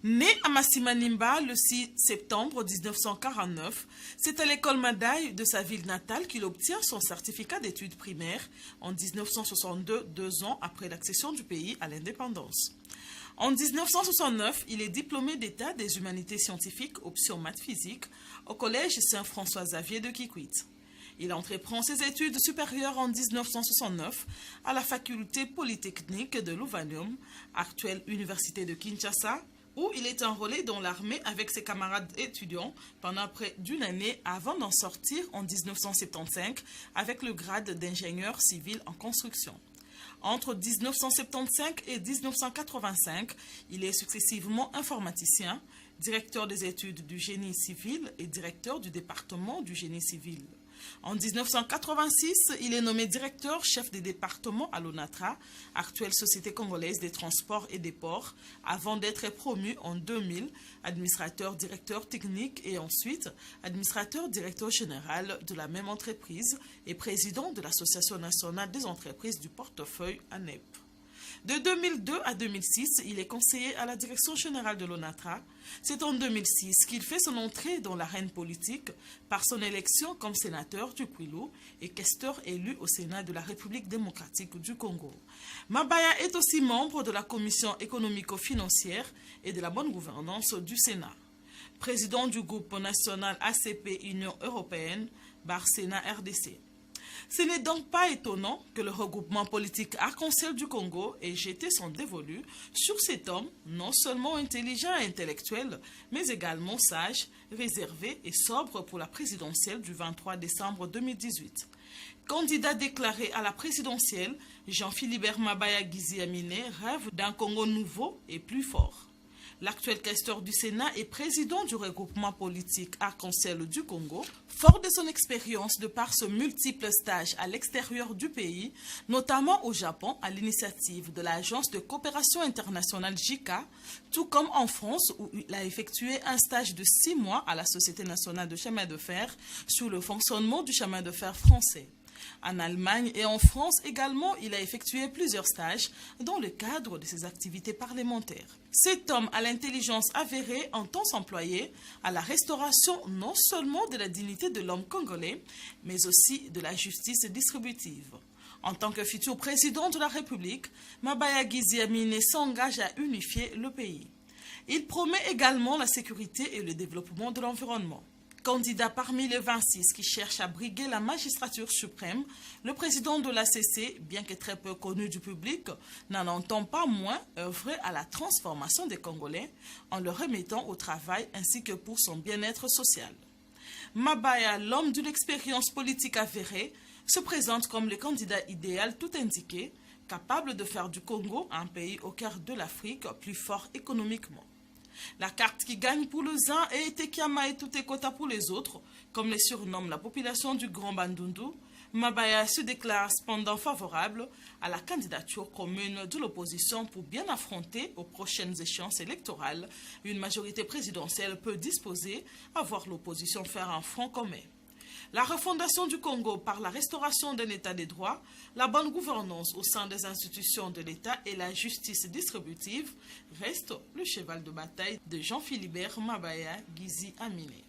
Né à Massimanimba le 6 septembre 1949, c'est à l'école Madaï de sa ville natale qu'il obtient son certificat d'études primaires en 1962, 2 ans après l'accession du pays à l'indépendance. En 1969, il est diplômé d'État des humanités scientifiques, option maths physique, au collège Saint-François-Xavier de Kikwit. Il entreprend ses études supérieures en 1969 à la faculté polytechnique de l'Uvanum, actuelle université de Kinshasa, où il est enrôlé dans l'armée avec ses camarades étudiants pendant près d'une année avant d'en sortir en 1975 avec le grade d'ingénieur civil en construction. Entre 1975 et 1985, il est successivement informaticien, directeur des études du génie civil et directeur du département du génie civil. En 1986, il est nommé directeur chef des départements à l'ONATRA, actuelle Société congolaise des transports et des ports, avant d'être promu en 2000, administrateur directeur technique et ensuite administrateur directeur général de la même entreprise et président de l'Association nationale des entreprises du portefeuille ANEP. De 2002 à 2006, il est conseiller à la direction générale de l'ONATRA. C'est en 2006 qu'il fait son entrée dans l'arène politique par son élection comme sénateur du Kwilu et questeur élu au Sénat de la République démocratique du Congo. Mabaya est aussi membre de la commission économico-financière et de la bonne gouvernance du Sénat. Président du groupe national ACP Union européenne, Barsena RDC. Ce n'est donc pas étonnant que le regroupement politique Arc-en-Ciel du Congo ait jeté son dévolu sur cet homme non seulement intelligent et intellectuel, mais également sage, réservé et sobre pour la présidentielle du 23 décembre 2018. Candidat déclaré à la présidentielle, Jean-Philibert Mabaya Gizi Amine rêve d'un Congo nouveau et plus fort. L'actuel questeur du Sénat et président du regroupement politique Arc-en-Ciel du Congo, fort de son expérience de par ce multiple stage à l'extérieur du pays, notamment au Japon à l'initiative de l'Agence de coopération internationale JICA, tout comme en France où il a effectué un stage de 6 mois à la Société nationale de chemin de fer sur le fonctionnement du chemin de fer français. En Allemagne et en France également, il a effectué plusieurs stages dans le cadre de ses activités parlementaires. Cet homme à l'intelligence avérée entend s'employer à la restauration non seulement de la dignité de l'homme congolais, mais aussi de la justice distributive. En tant que futur président de la République, Mabaya Gizi Amine s'engage à unifier le pays. Il promet également la sécurité et le développement de l'environnement. Candidat parmi les 26 qui cherchent à briguer la magistrature suprême, le président de l'ACC, bien que très peu connu du public, n'en entend pas moins œuvrer à la transformation des Congolais en le remettant au travail ainsi que pour son bien-être social. Mabaya, l'homme d'une expérience politique avérée, se présente comme le candidat idéal tout indiqué, capable de faire du Congo un pays au cœur de l'Afrique plus fort économiquement. La carte qui gagne pour les uns et Tekiama et Tutekota pour les autres, comme les surnomme la population du Grand Bandundu, Mabaya se déclare cependant favorable à la candidature commune de l'opposition pour bien affronter aux prochaines échéances électorales. Une majorité présidentielle peut disposer à voir l'opposition faire un front commun. La refondation du Congo par la restauration d'un état des droits, la bonne gouvernance au sein des institutions de l'État et la justice distributive reste le cheval de bataille de Jean-Philibert Mabaya Gizi Amine.